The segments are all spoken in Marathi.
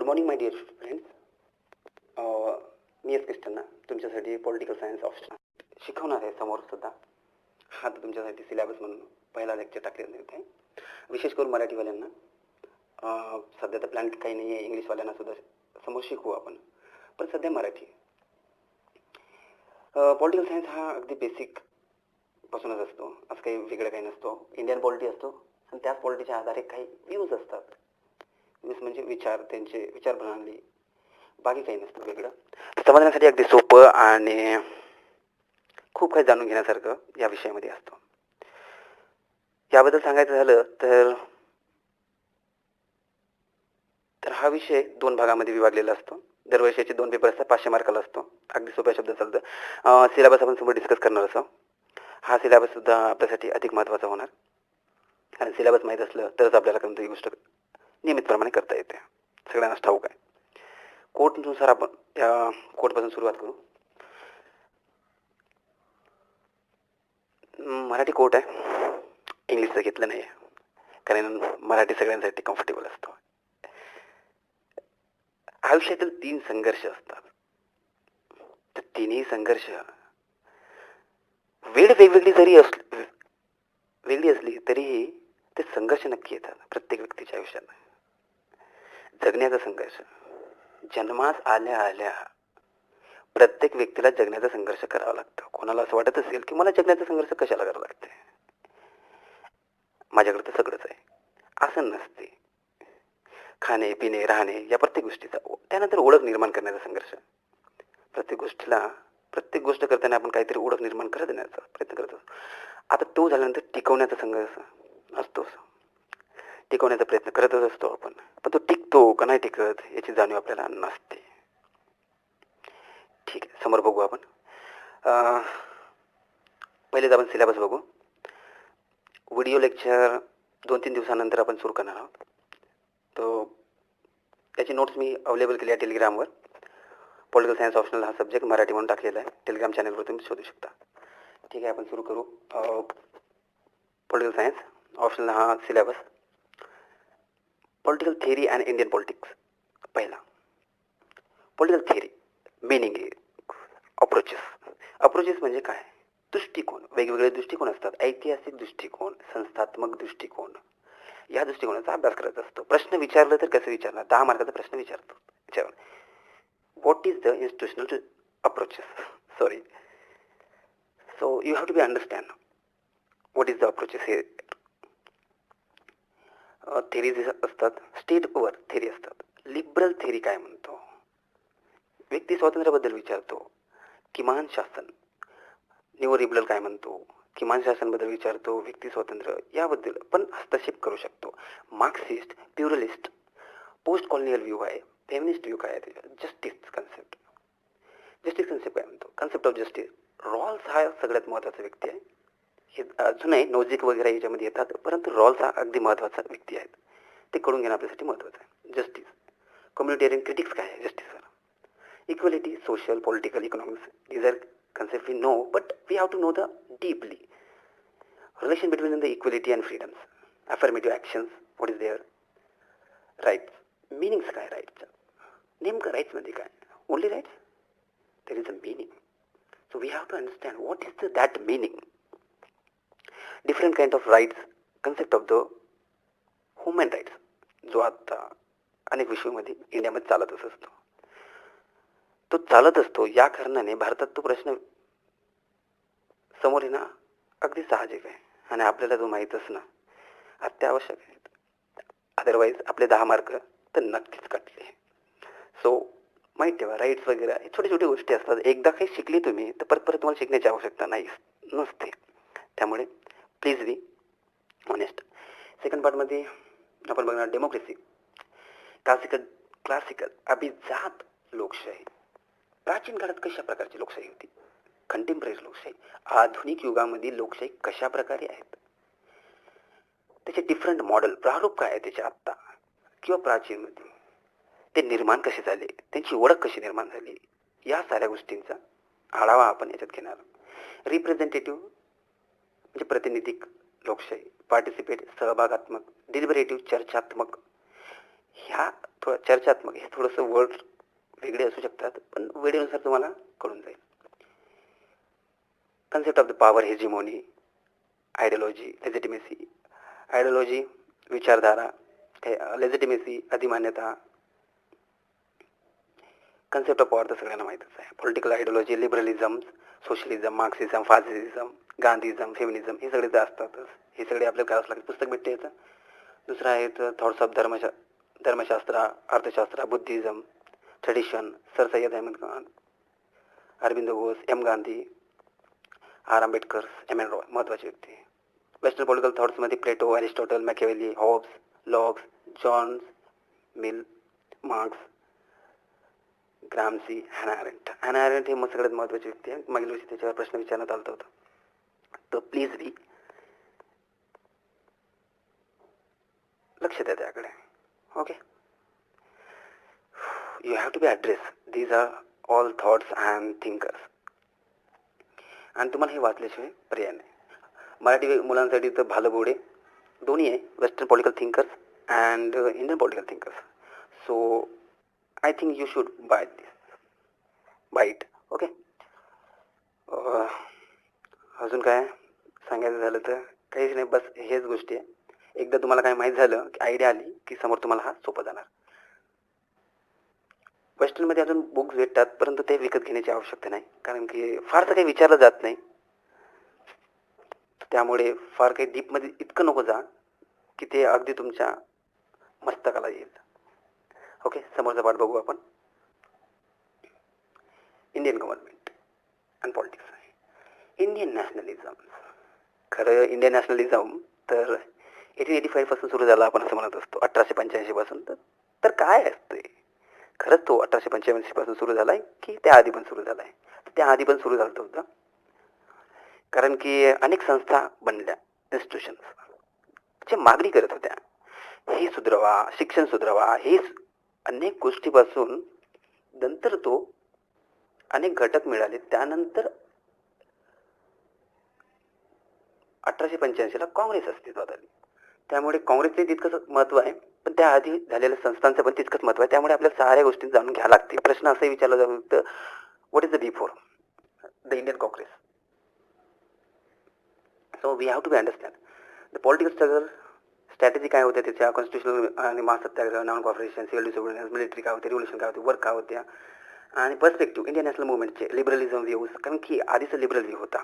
Good morning my dear friends. मी क्रिस्टन तुमच्यासाठी पॉलिटिकल सायन्स ऑप्शन शिकवणार आहे समोरसुद्धा. हा तर तुमच्यासाठी सिलेबस म्हणून पहिला लेक्चर टाकलेला आहे. विशेष करून मराठीवाल्यांना. सध्या तर प्लॅन काही नाही आहे, इंग्लिशवाल्यांना सुद्धा समोर शिकवू आपण, पण सध्या मराठी. पॉलिटिकल सायन्स हा अगदी बेसिक पासूनच असतो, असं काही वेगळं काही नसतो. इंडियन पॉलिटी असतो आणि त्याच पॉलिटीच्या आधारे काही व्ह्यूज असतात. व्ह्यूज म्हणजे विचार, त्यांचे विचार प्रणाली, बाकी काही नसतं वेगळं. समजण्यासाठी अगदी सोपं आणि खूप काही जाणून घेण्यासारखं या विषयामध्ये असतो. याबद्दल सांगायचं झालं तर हा विषय 2 भागामध्ये विभागलेला असतो. दरवर्षीचे 2 पेपर असतात, 500 मार्काला असतो. अगदी सोप्या शब्दात चालतं. सिलेबस आपण समोर डिस्कस करणार असो. हा सिलेबससुद्धा आपल्यासाठी अधिक महत्त्वाचा होणार, आणि सिलेबस माहीत असलं तरच आपल्याला कोणतीही गोष्ट नियमितप्रमाणे करता येते. सगळ्यांनाच ठाऊक आहे. कोटनुसार आपण त्या कोटपासून सुरुवात करू. मराठी कोट आहे, इंग्लिशचं घेतलं नाही आहे, कारण मराठी सगळ्यांसाठी कम्फर्टेबल असतो. आयुष्यातील 3 संघर्ष असतात. तर 3ही संघर्ष वेगवेगळी जरी वेगळी असली तरीही ते संघर्ष नक्की येतात प्रत्येक व्यक्तीच्या आयुष्यात. जगण्याचा संघर्ष. जन्मास आल्या आल्या प्रत्येक व्यक्तीला जगण्याचा संघर्ष करावा लागतो. कोणाला असं वाटत असेल की मला जगण्याचा संघर्ष कशाला करावा लागते, माझ्याकडे तर सगळंच आहे, असं नसते. खाणे पिणे राहणे या प्रत्येक गोष्टीचा, त्यानंतर ओळख निर्माण करण्याचा संघर्ष. प्रत्येक गोष्ट करताना आपण काहीतरी ओळख निर्माण करत देण्याचा प्रयत्न करतो. आता तो झाल्यानंतर टिकवण्याचा संघर्ष असतोच. टिकवण्याचा प्रयत्न करतच असतो आपण, पण तो टिकतो का नाही टिकत याची जाणीव आपल्याला नसते. ठीक आहे, समोर बघू आपण. पहिलेच आपण सिलेबस बघू. व्हिडिओ लेक्चर 2-3 दिवसानंतर आपण सुरू करणार आहोत. तो त्याची नोट्स मी अवेलेबल केली आहे टेलिग्रामवर. पॉलिटिकल सायन्स ऑप्शनल हा सब्जेक्ट मराठी म्हणून टाकलेला आहे. टेलिग्राम चॅनलवर तुम्ही शोधू शकता. ठीक आहे, आपण सुरू करू. पॉलिटिकल सायन्स ऑप्शनल हा syllabus. Political theory and Indian politics. पहिला पॉलिटिकल थिअरी मिनिंग आहे अप्रोचेस म्हणजे काय? दृष्टिकोन. वेगवेगळे दृष्टिकोन असतात. ऐतिहासिक दृष्टिकोन, संस्थात्मक दृष्टिकोन, या दृष्टिकोनाचा अभ्यास करायचा असतो. प्रश्न विचारलं तर कसं विचारणार? 10 मार्काचा प्रश्न विचारतो. What is the institutional approaches? So you have to be understand what is the approaches. हे थेरीज असतात. स्टेटवर थेरी असतात. लिबरल थेरी काय म्हणतो? व्यक्ती स्वातंत्र्याबद्दल विचारतो. किमान शासन. न्यू लिबरल काय म्हणतो? किमान शासनबद्दल विचारतो. व्यक्ती स्वातंत्र्य याबद्दल पण हस्तक्षेप करू शकतो. मार्क्सिस्ट, प्युरलिस्ट, पोस्ट कॉलोनियल व्ह्यू आहे. फेमिनिस्ट व्ह्यू काय आहे त्याच्यात? जस्टिस कन्सेप्ट काय म्हणतो? Concept of justice. रॉल्स हा सगळ्यात महत्त्वाचा व्यक्ती आहे. हे अजूनही नोजिक वगैरे याच्यामध्ये येतात, परंतु रॉल्स हा अगदी महत्त्वाचा व्यक्ती आहे. ते कळून घेणं आपल्यासाठी महत्त्वाचं आहे. जस्टिस. कम्युनिटेरियन क्रिटिक्स काय आहे जस्टिसवर? Equality, social, political, economics. These are concepts we know, but we have to know the deeply. Relation between the equality and freedoms. Affirmative actions, what is their? Rights. Meanings काय राईट्सचं? नेमकं राईट्समध्ये काय? Only rights? There is a meaning. So we have to understand what is that meaning. Different kind of rights. Concept of the human rights, जो आता अनेक विषयामध्ये इंडियामध्ये चालतच असतो. तो चालत असतो. या कारणाने भारतात तो प्रश्न समोर येणं अगदी साहजिक आहे, आणि आपल्याला जो माहीत असणं अत्यावश्यक आहे. अदरवाईज आपले 10 मार्क तर नक्कीच कटले. सो माहीत ठेवा, राईट्स वगैरे हे छोटी छोटी गोष्टी असतात. एकदा काही शिकली तुम्ही तर परत तुम्हाला शिकण्याची आवश्यकता नसते. त्यामुळे प्लीज बी ऑनेस्ट. सेकंड पार्टमध्ये आपण बघणार डेमोक्रेसी. क्लासिकल अभिजात लोकशाही. प्राचीन काळात कशा प्रकारची लोकशाही होती? कंटेम्पररी लोकशाही. आधुनिक युगामध्ये लोकशाही कशा प्रकारे आहेत? त्याचे डिफरंट मॉडेल, प्रारूप काय आहे त्याचे आत्ता किंवा प्राचीनमध्ये? ते निर्माण कसे झाले? त्यांची ओळख कशी निर्माण झाली? या साऱ्या गोष्टींचा आढावा आपण याच्यात घेणार. रिप्रेझेंटेटिव्ह म्हणजे प्रातिनिधिक लोकशाही. पार्टिसिपेट सहभागात्मक. डिलिबरेटिव्ह चर्चात्मक. ह्या थोडं चर्चात्मक, हे थोडंसं वर्ड वेगळे असू शकतात, पण वेळेनुसार तुम्हाला कळून जाईल. Concept of the power hegemony, ideology, legitimacy. Ideology विचारधारा, लेजिटिमेसी अधिमान्यता. कन्सेप्ट ऑफ पॉवर तर सगळ्यांना माहीतच आहे. Political ideology, liberalism, socialism, Marxism, fascism, Gandhism, feminism, हे सगळे तर असतातच. हे सगळे आपल्याला करावंच लागेल. पुस्तक भेटते याचं. दुसरं आहे थॉट्स ऑफ धर्मशास्त्र, अर्थशास्त्र, Buddhism, tradition, sir Syed Ahmad Khan, Aurobindo Ghosh, M Gandhi, R Ambedkar, M N Roy, महत्त्वाची व्यक्ती. वेस्टर्न पॉलिटिकल थॉट्समध्ये Plato, Aristotle, Machiavelli, Hobbes, Locke's, John Mill, Marx, Gramsci, Hannah Arendt. Hannah Arendt हे सगळ्यात महत्त्वाची व्यक्ती आहे. मागील वर्षी त्याच्यावर प्रश्न विचारण्यात आलं होतं. तर प्लीज बी लक्ष द्या त्याकडे. Okay, you have to be address these are all thoughts and thinkers. आणि तुम्हाला हे वाचल्याशिवाय पर्याय नाही. मराठी मुलांसाठी तर भालबोडे दोन्ही आहे, western political thinkers and Indian political thinkers. So I think you should buy it. Okay, अजून काय सांगायचं झालं तर काहीच नाही, बस हेच गोष्टी आहे. एकदा तुम्हाला काय माहीत झालं, की आयडिया आली, की समोर तुम्हाला हा सोपं जाणार. वेस्टर्नमध्ये अजून बुक्स भेटतात, परंतु ते विकत घेण्याची आवश्यकता नाही, कारण की फारसं काही विचारलं जात नाही. त्यामुळे फार काही डीपमध्ये इतकं नको जा की ते अगदी तुमच्या मस्तकाला येईल. ओके, समोरचा पाठ बघू आपण. Indian government and politics. Indian nationalism. खरं इंडियन नॅशनलिझम तर 1885 पासून सुरू झाला, आपण असं म्हणत असतो, 1885 पासून. तर काय असते खरंच, तो 1885 पासून सुरू झालाय की त्या आधी पण सुरू झालाय? त्या आधी पण सुरू झालं होतं, कारण की अनेक संस्था बनल्या, इन्स्टिट्यूशन्स जे मागणी करत होत्या, हे सुधरवा, शिक्षण सुधरवा, हे अनेक गोष्टीपासून नंतर तो अनेक घटक मिळाले. त्यानंतर 1885ला काँग्रेस अस्तित्वात आली. त्यामुळे काँग्रेसचे तितकंच महत्त्व आहे, पण त्याआधी झालेल्या संस्थांचं पण तितकंच महत्त्व आहे. त्यामुळे आपल्याला साऱ्या गोष्टी जाणून घ्यावं लागते. प्रश्न असाही विचारला जाऊ शकतो, what is the before the Indian Congress? So we have to be understand the political struggle. Strategy काय होत्या त्याच्या, कॉन्स्टिट्युशनल आणि महासत्याग्रह, non corporation, civil disobedience, military काय होते, रिव्होल्युशन काय होते, वर्क काय होत्या, आणि पर्स्पेक्टिव्ह इंडियन नॅशनल मुवमेंटचे, लिबरलिझम व्ह्यूज, कारण की आधीचा लिबरल व्ह्यू होता,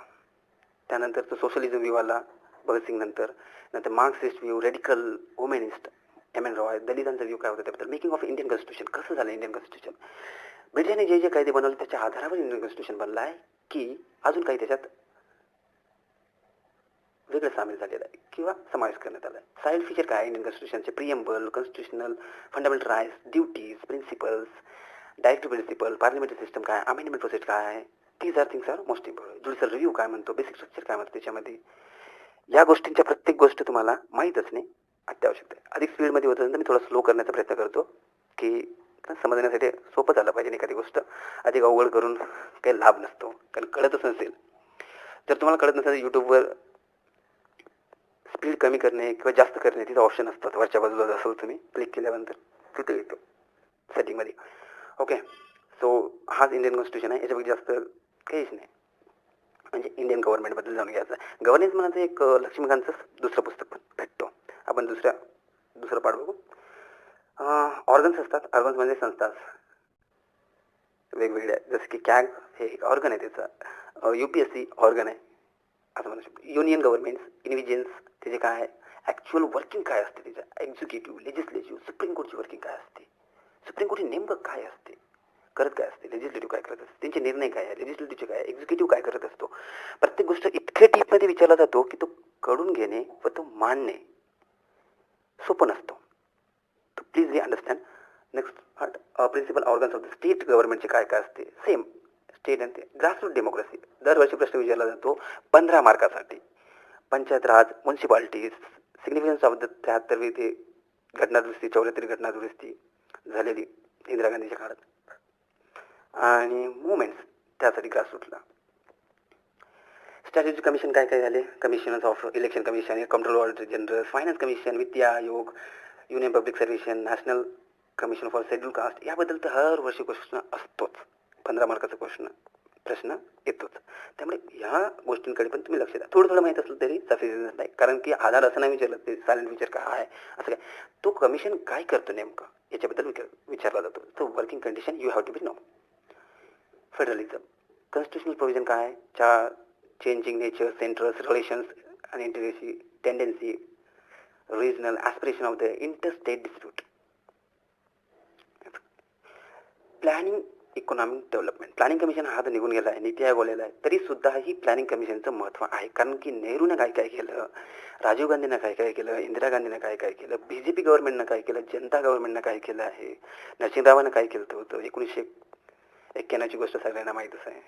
त्यानंतर तो सोशलिझम व्ह्यू आला भगतसिंग नंतर Marxist view, radical womanist, M N Roy, दलितांचा व्ह्यू काय होता त्याबद्दल, मेकिंग ऑफ इंडियन कॉन्स्टिट्यूशन, कसं झालं इंडियन कॉन्स्टिट्यूशन, ब्रिटनने जे जे कायदे बनवले त्याच्या आधारावर इंडियन कॉन्स्टिट्यूशन बनलं आहे, की अजून काही त्याच्यात वेगळं सामील झालेलं आहे किंवा समावेश करण्यात आला आहे. साईड फीचर काय आहे इंडियन कॉन्स्टिट्यूशनचे? Preamble, constitutional fundamental rights, duties, principles, directive principle, parliamentary system काय, अमेंडमेंट प्रोसेस काय आहे, these are things are most important. Judicial review काय म्हणतो, बेसिक स्ट्रक्चर काय म्हणतो त्याच्यामध्ये, या गोष्टींच्या प्रत्येक गोष्ट तुम्हाला माहीत असणे अत्यावश्यक आहे. अधिक स्पीडमध्ये होतं तर मी थोडा स्लो करण्याचा प्रयत्न करतो, की समजण्यासाठी सोपं झालं पाहिजे. एखादी गोष्ट अधिक अवघड करून काही लाभ नसतो, कारण कळतच नसेल. जर तुम्हाला कळत नसेल, यूट्यूबवर स्पीड कमी करणे किंवा जास्त करणे तिथं ऑप्शन असतात. वरच्या बाजूला जसं तुम्ही क्लिक केल्यानंतर तिथे येतो सेटिंगमध्ये. ओके, सो हाच इंडियन कॉन्स्टिट्यूशन आहे, याच्यापैकी जास्त काहीच नाही. म्हणजे इंडियन गव्हर्नमेंटबद्दल जाणून घ्यायचं आहे. गव्हर्नन्स म्हणायचं एक लक्ष्मीकांतचं दुसरं पुस्तक पण भेटतो. आपण दुसरं पाठ बघू. ऑर्गन्स असतात. ऑर्गन्स म्हणजे संस्था वेगवेगळ्या, जसं की कॅग हे एक ऑर्गन आहे त्याचं, UPSC ऑर्गन आहे असं म्हणू शकतो. युनियन गव्हर्नमेंट्स, इन्व्हिजन्स, त्याचे काय ॲक्च्युअल वर्किंग काय असते, त्याचं एक्झिक्युटिव्ह, लेजिस्लेटिव्ह, सुप्रीम कोर्टची वर्किंग काय असते, सुप्रीम कोर्ट नेमकं काय असते, करत काय असते, लेजिस्लेटिव्ह काय करत असते, त्यांचे निर्णय काय आहे, लेजिस्लेटिव्हचे काय, एक्झिक्युटिव्ह काय करत असतो. प्रत्येक गोष्ट इतक्या डीपमध्ये विचारला जातो की तो कळून घेणे व तो मांडणे सोपं नसतो. तो please we understand. Next part, principal organs of the state गव्हर्नमेंटचे काय काय असते. सेम स्टेट आणि ग्रासरूट डेमोक्रेसी. दरवर्षी प्रश्न विचारला जातो 15 मार्कासाठी. Panchayat raj, municipalities, significance of the 73वी ते घटनादुरुस्ती, 74 घटनादुरुस्ती झालेली इंदिरा गांधीच्या काळात, आणि मुवमेंट्स त्यासाठी ग्रासरूटला. स्ट्रॅटेजी कमिशन काय काय झाले, commissioners of election commission, control auditor general, finance commission, वित्त आयोग, union public service, national commission for schedule caste याबद्दल तर हर वर्षी क्वेश्चन असतोच, 15 मार्काचा प्रश्न येतोच. त्यामुळे ह्या गोष्टींकडे पण तुम्ही लक्ष द्या. थोडं माहीत असलं तरी सफिशियंट नाही, कारण की आधार असं नाही विचारलं ते सायलेंट विचार काय आहे असं काय, तो कमिशन काय करतो नेमकं याच्याबद्दल विचारला जातो. तो working condition you have to be know. Federalism constitutional provision काय आहे, चेंजिंग नेचर, सेंट्रल्स, रिलेशन्स आणि इंटिग्रेसी tendency, regional aspiration of the interstate dispute. Planning economic development, planning commission हा तर निघून गेला आहे, नीती आयोग आलेला आहे, तरी सुद्धा ही प्लॅनिंग कमिशनचं महत्त्व आहे. कारण की नेहरूनं काय काय केलं, राजीव गांधीनं काय काय केलं, इंदिरा गांधीनं काय काय केलं, BJP गव्हर्नमेंटनं काय केलं, जनता गव्हर्नमेंटनं काय केलं आहे, नरसिंहरावानं काय केलं होतं, 1991ची गोष्ट सगळ्यांना माहीतच आहे.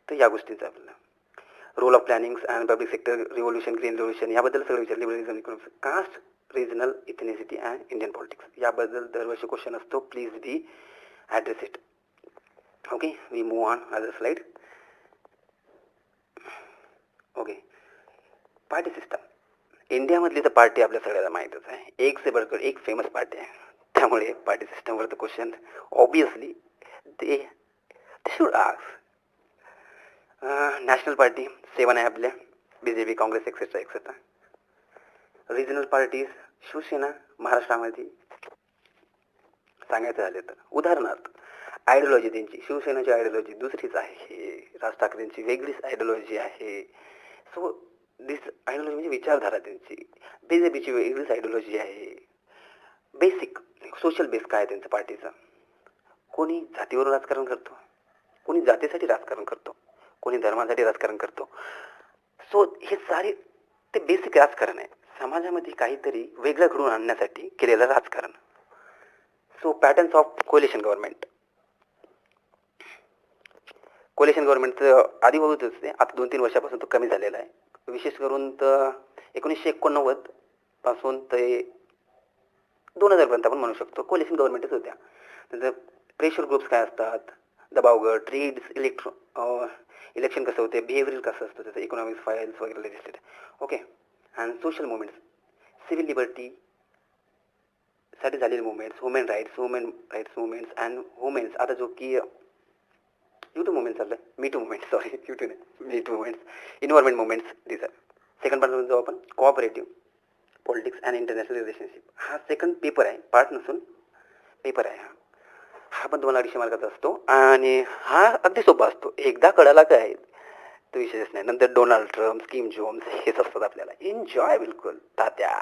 तर या गोष्टींचा आपल्याला role of planning and public sector revolution, green revolution याबद्दल सगळं विचार, liberalism, economics, caste, regional ethnicity and Indian politics याबद्दल दरवर्षी क्वेश्चन असतो. Please be address it. Okay, we move on other slide. Okay, party system. इंडियामधली तर पार्टी आपल्या सगळ्याला माहीतच आहे, एक से बढ़कर एक फेमस पार्टी आहे. त्यामुळे पार्टी सिस्टमवर तर क्वेश्चन ऑब्वियसली ते शुड आस्क. नॅशनल पार्टी 7 आहे आपल्या, BJP, Congress etcetera etcetera. Regional parties, Shiv Sena महाराष्ट्रामध्ये सांगायचं झाले तर उदाहरणार्थ आयडिओलॉजी त्यांची, शिवसेनेची आयडिओलॉजी दुसरीच आहे, राज ठाकरेंची वेगळीच आयडिओलॉजी आहे. सो दिस आयडिओलॉजी म्हणजे विचारधारा त्यांची. BJPची वेगळीच आयडिओलॉजी आहे. बेसिक सोशल बेस काय आहे त्यांचं पार्टीचा, कोणी जातीवर राजकारण करतो, कोणी जातीसाठी राजकारण करतो, कोणी धर्मासाठी राजकारण करतो. सो हे सारे ते बेसिक राजकारण आहे, समाजामध्ये काहीतरी वेगळं घडवून आणण्यासाठी केलेलं राजकारण. So patterns of coalition government. Coalition गव्हर्नमेंटचं आधी होतच ते, आता 2-3 वर्षापासून तो कमी झालेला आहे. विशेष करून तर 1989 पासून ते 2000पर्यंत आपण म्हणू शकतो कोलिशन गव्हर्नमेंटच होत्या. नंतर प्रेशर ग्रुप्स काय असतात, दबावगट, ट्रेड्स, इलेक्शन कसं होते, बिहेवियर कसं असतं त्याचं, इकॉनॉमिक्स फाईल्स वगैरे registered. Okay, and social movements, civil liberty साठी झालेले movements, women rights movements and women's, आता जो की यूट्यूब मुवमेंट चाललं आहे, me too movements, sorry YouTube नाही, me too movements, environment movements, this are. Second part जो आपण cooperative politics and international relationship, हा सेकंड पेपर आहे, पार्ट नसून पेपर आहे. हा पण तुम्हाला 250 मार्काचा असतो आणि हा अगदी सोपा असतो, एकदा कळाला काय तो विषयच नाही. नंतर डोनाल्ड ट्रम्प, स्कीम जोन्स हेच असतात आपल्याला. एन्जॉय बिलकुल तात्या.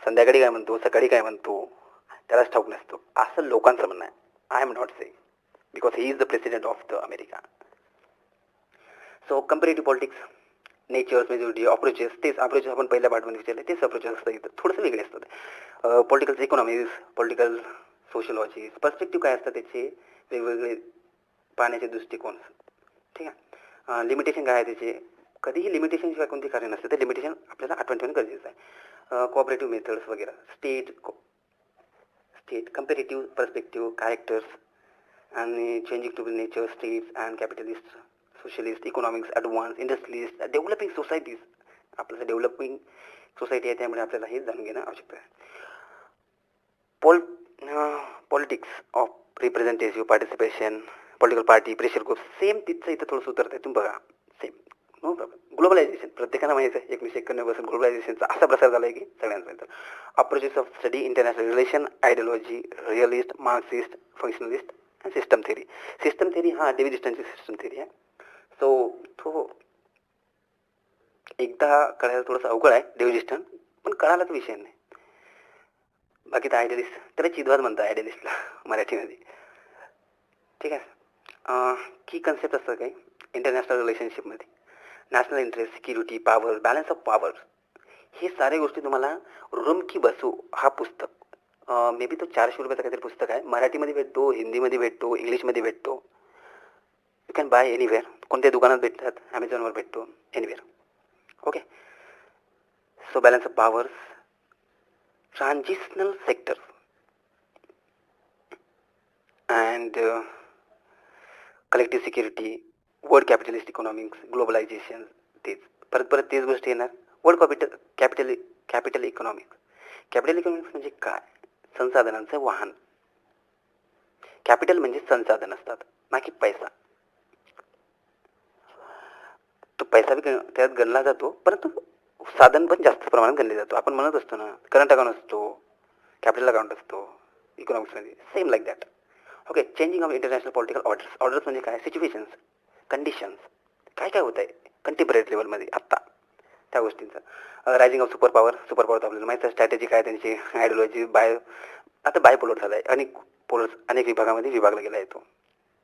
संध्याकाळी काय म्हणतो, सकाळी काय म्हणतो त्यालाच ठाऊक नसतो, असं लोकांचं म्हणणं आहे. I am not saying, because he is the president of the America. So comparative politics, natures, majority, approaches, तेच अप्रोचेस आपण पहिल्या पार्टमध्ये विचारले, तेच अप्रोचेस असतात इथं, थोडंसं वेगळे असतात. Political economics, political sociology, perspective काय असतात त्याचे वेगवेगळे पाहण्याचे दृष्टिकोन. ठीक आहे. लिमिटेशन काय आहे त्याचे, कधीही लिमिटेशनशिवाय कोणती कार्य नसते, ते लिमिटेशन आपल्याला आठवण ठेवणं गरजेचं आहे. कोऑपरेटिव्ह मेथड्स वगैरे, स्टेट कंपॅरेटिव्ह पर्स्पेक्टिव्ह, कॅरेक्टर्स आणि changing to nature, states and capitalist, socialist, economics, advance, industrialist, developing societies. आपल्याला डेव्हलपिंग सोसायटी आहे त्यामुळे आपल्याला हे जाणून घेणं आवश्यक आहे. Politics of representative participation, political party, pressure group, same तिथचं इथं थोडंसं उतरतं आहे, तुम्ही बघा, सेम, नो प्रॉब्लेम. ग्लोबलायझेशन प्रत्येकाला माहिती आहे, 1991 ग्लोबलायझेशनचा असा प्रसार झाला आहे की सगळ्यांपर्यंत. Approaches of study international relation, ideology, realist, Marxist, functionalist and system theory. System theory हा डेव्हिड डिस्टनची सिस्टम थेरी आहे. सो तो एकदा कळायला थोडंसं अवघड आहे डेव्हिड डिस्टन, पण कळायलाच विषय नाही. बाकी तर आयडियलिस्ट, त्याला चिदवाद म्हणतात आयडियलिस्टला मराठीमध्ये. ठीक आहे. की कन्सेप्ट असतं काही इंटरनॅशनल रिलेशनशिपमध्ये, national interest, security, power, balance of power, हे सारे गोष्टी तुम्हाला रूम की बसू हा पुस्तक, मे बी तो 400 रुपयाचा काहीतरी पुस्तक आहे, मराठीमध्ये भेटतो, हिंदीमध्ये भेटतो, इंग्लिशमध्ये भेटतो. यू कॅन बाय एनिवेअर, कोणत्या दुकानात भेटतात, ॲमेझॉनवर भेटतो, anywhere. Okay. So balance of powers, transitional sector and collective security, world capitalist economics, globalisation, तेच परत तेच गोष्टी येणार. World capital economics. Capital economics म्हणजे काय, संसाधनांचं वाहन. कॅपिटल म्हणजे संसाधन असतात, ना की पैसा. तो पैसा बी त्यात गणला जातो, परंतु साधन पण जास्त प्रमाणात गणले जातो. आपण म्हणत असतो ना, करंट अकाउंट असतो, कॅपिटल अकाउंट असतो इकॉनॉमिक्समध्ये, same like that. Okay. Changing of international political orders. Orders म्हणजे काय? सिच्युएशन्स, कंडिशन्स, काय काय होत आहे कंटेम्पररी लेवलमध्ये आत्ता त्या गोष्टींचं. Rising of super power. Super power आपल्याला माहिती आहे, स्ट्रॅटेजी काय त्यांची, आयडिओलॉजी. आता बायपोलर झाला आहे, अनेक विभागामध्ये विभागला गेला आहे तो.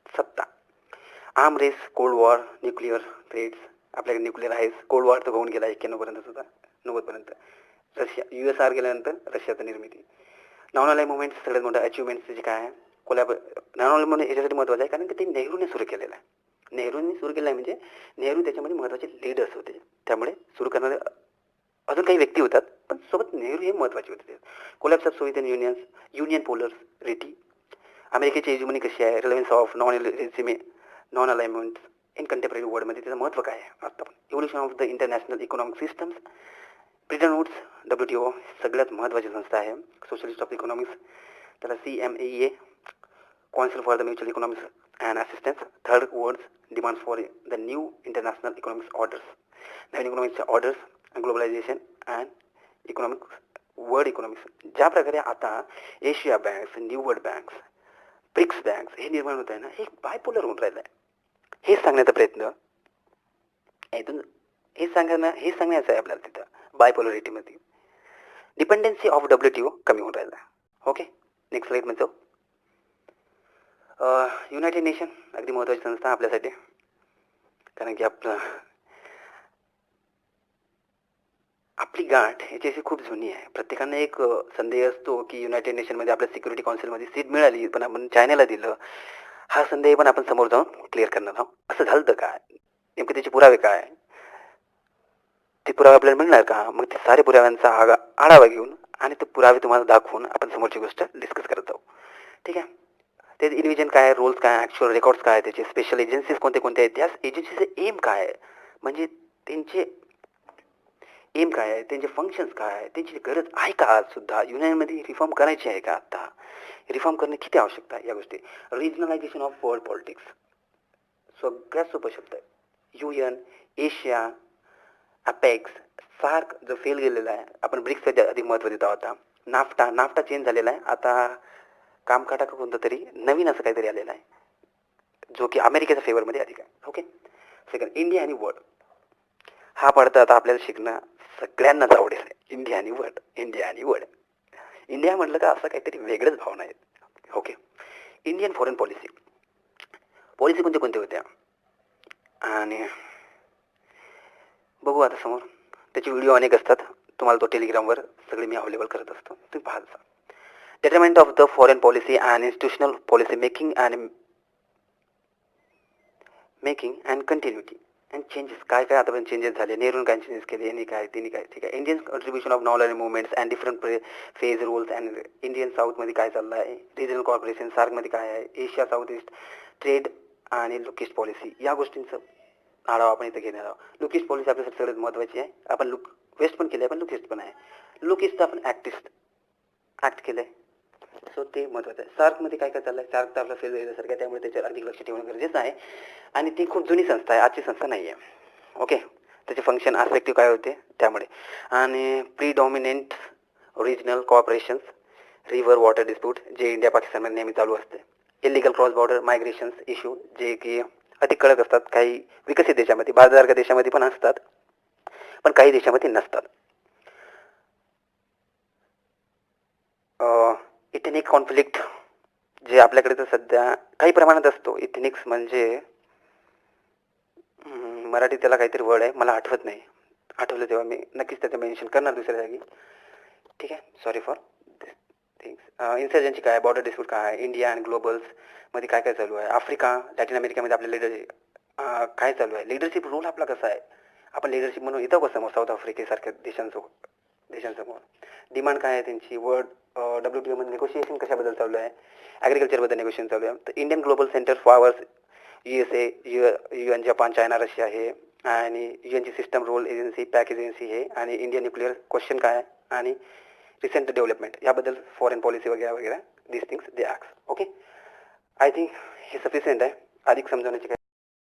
सत्ता. Arm race, cold war, nuclear threats. आपल्याकडे न्यूक्लिअर आहेच. कोल्ड वॉर तर होऊन गेला 91पर्यंत सुद्धा, 90पर्यंत. रशिया, USSR गेल्यानंतर रशियाचं निर्मिती. नॉन अलाइड मुवमेंट सगळ्यात मोठं अचिव्हमेंट्स जे काय आहे, नॉन अलाइड मुवमेंट याच्यासाठी महत्त्वाचं आहे कारण की ते नेहरूने सुरू केलेलं आहे. नेहरूंनी सुरू केलं आहे म्हणजे नेहरू त्याच्यामध्ये महत्त्वाचे लीडर्स होते, त्यामुळे सुरू करणारे अजून काही व्यक्ती होतात, पण सोबत नेहरू हे महत्त्वाचे होते. Collapse of Soviet unions, union polarity. अमेरिकेची हेजिमनी कशी आहे, relevance of non alignment in contemporary वर्ल्डमध्ये त्याचं महत्त्व काय आहे. आता पण evolution of the international economic systems. Bretton Woods, WTO सगळ्यात महत्त्वाची संस्था आहे, सोशलिस्ट ऑफ इकॉनॉमिक्स. त्याला CMAEA, council for the mutual economics and assistance. Third words, demands for the new international economics orders. नवीन इकॉनॉमिक्सच्या orders, globalisation and economics, world economics. ज्या प्रकारे आता Asia banks, new world banks, BRICS banks हे निर्माण होत आहे ना, हे बायपोलर होऊन राहिलं आहे. हेच सांगण्याचा प्रयत्न इथून हेच सांगण्याचं आहे आपल्याला. तिथं बायपोलरिटीमध्ये डिपेंडन्सी ऑफ WTO कमी होऊन राहिला आहे. ओके. नेक्स्ट स्लाईडमध्ये जाऊ. युनायटेड नेशन अगदी महत्त्वाची संस्था आपल्यासाठी, कारण की आपली गाठ याच्याशी खूप जुनी आहे. प्रत्येकाने एक संदेह असतो की युनायटेड नेशनमध्ये आपल्या सिक्युरिटी काउन्सिलमध्ये सीट मिळाली, पण आपण चायनाला दिलं. हा संदेह पण आपण समोर जाऊन क्लिअर करणार आहोत. असं झालं तर काय, नेमके त्याचे पुरावे काय, ते पुरावे आपल्याला मिळणार का. मग ते सारे पुराव्यांचा आढावा घेऊन आणि ते पुरावे तुम्हाला दाखवून आपण समोरची गोष्ट डिस्कस करत जाऊ. ठीक आहे. ते इन्व्हिजन काय, रोल्स काय, ॲक्च्युअल रेकॉर्ड्स काय, त्याचे स्पेशल एजन्सीज कोणते कोणते आहेत, त्या एजन्सीचे एम काय आहे, म्हणजे त्यांचे एम काय आहे, त्यांचे फंक्शन्स काय आहे, त्यांची गरज आहे का. आजसुद्धा युनियनमध्ये रिफॉर्म करायची आहे का, आता रिफॉर्म करणे किती आवश्यकता आहे या गोष्टी. रिजनलायझेशन ऑफ वर्ल्ड पॉलिटिक्स सगळ्यात सोपं शब्द आहे. UN, एशिया, अपेक्स, सार्क जो फेल गेलेला आहे, आपण ब्रिक्सचं अधिक महत्त्व देत आहोत. आता नाफ्टा चेंज झालेला आहे, आता कामकाटा कोणतं तरी नवीन असं काहीतरी आलेलं आहे, जो की अमेरिकेच्या फेवरमध्ये अधिक आहे. ओके. सेकंड, इंडिया आणि वर्ल्ड. हा पडता आता आपल्याला शिकणं सगळ्यांनाच आवडेल. इंडिया आणि वर्ल्ड, इंडिया आणि वर्ल्ड. इंडिया म्हटलं का असं काहीतरी वेगळंच भावना आहेत. ओके. इंडियन फॉरेन पॉलिसी कोणते कोणते होत्या आणि बघू आता समोर. त्याचे व्हिडिओ अनेक असतात, तुम्हाला तो टेलिग्रामवर सगळे मी अवेलेबल करत असतो, तुम्ही पाहत जा. Determent of the foreign policy and institutional policy making and continuity and changes. काय काय आतापर्यंत चेंजेस झाले, नेहरून काय चेंजेस केले, यांनी काय त्यांनी काय. ठीक आहे. Indian contribution of non aligned movements and different phase roles and Indian साऊथमध्ये काय चाललं आहे, रिजनल कॉर्पोरेशन सार्कमध्ये काय आहे, एशिया साऊथ ईस्ट ट्रेड आणि लुकिस्ट पॉलिसी, या गोष्टींचं आढावा आपण इथं घेणार आहोत. लुकिस्ट पॉलिसी आपल्यासाठी सगळ्यात महत्त्वाची आहे. आपण वेस्ट पण केलं आहे, पण लुकिस्ट पण आहे. लुकिस्ट आपण ॲक्ट केलं आहे, सो ते महत्त्वाचं आहे. सार्कमध्ये काय काय चाललं आहे, सार्क तर आपला फेल झाल्यासारखं आहे, त्यामुळे त्याच्यावर अधिक लक्ष ठेवणं गरजेचं आहे. आणि ती खूप जुनी संस्था आहे, आजची संस्था नाही आहे. ओके. त्याचे फंक्शन ॲस्पेक्टिव्ह काय होते त्यामुळे. आणि predominant regional corporations, river water dispute जे इंडिया पाकिस्तानमध्ये नेहमी चालू असते. Illegal cross border migrations issue जे की अधिक कडक असतात. काही विकसित देशामध्ये, भारतासारख्या देशामध्ये पण असतात, पण काही देशामध्ये नसतात. इथेनिक कॉन्फ्लिक्ट जे आपल्याकडे तर सध्या काही प्रमाणात असतो. इथेनिक्स म्हणजे मराठी त्याला काहीतरी वर्ड आहे, मला आठवत नाही. आठवलं तेव्हा मी नक्कीच त्याचं मेन्शन करणार दुसऱ्या जागी. ठीक आहे. Sorry for this things. Insurgency काय, बॉर्डर डिस्प्यूट काय, इंडिया आणि ग्लोबल्समध्ये काय काय चालू आहे, आफ्रिका लॅटिन अमेरिकामध्ये आपल्या काय चालू आहे, लिडरशिप रोल आपला कसा आहे, आपण लिडरशिप म्हणून येतो का समोर साऊथ आफ्रिकेसारख्या देशांसमोर. डिमांड काय आहे त्यांची. WTO मध्ये नेगोशिएशन कशाबद्दल चालू आहे, ॲग्रिकल्चरबद्दल नेगोशिएशन चालू आहे. तर Indian global centre for USA, UN, Japan, China, Russia आहे. आणि UNची system role agency, pack agency आहे. आणि इंडियन न्यूक्लिअर क्वेश्चन काय आहे, आणि रिसेंट डेव्हलपमेंट याबद्दल फॉरेन पॉलिसी वगैरे वगैरे this things they ask. Okay, I think हे सफिशियंट आहे. अधिक समजवण्याची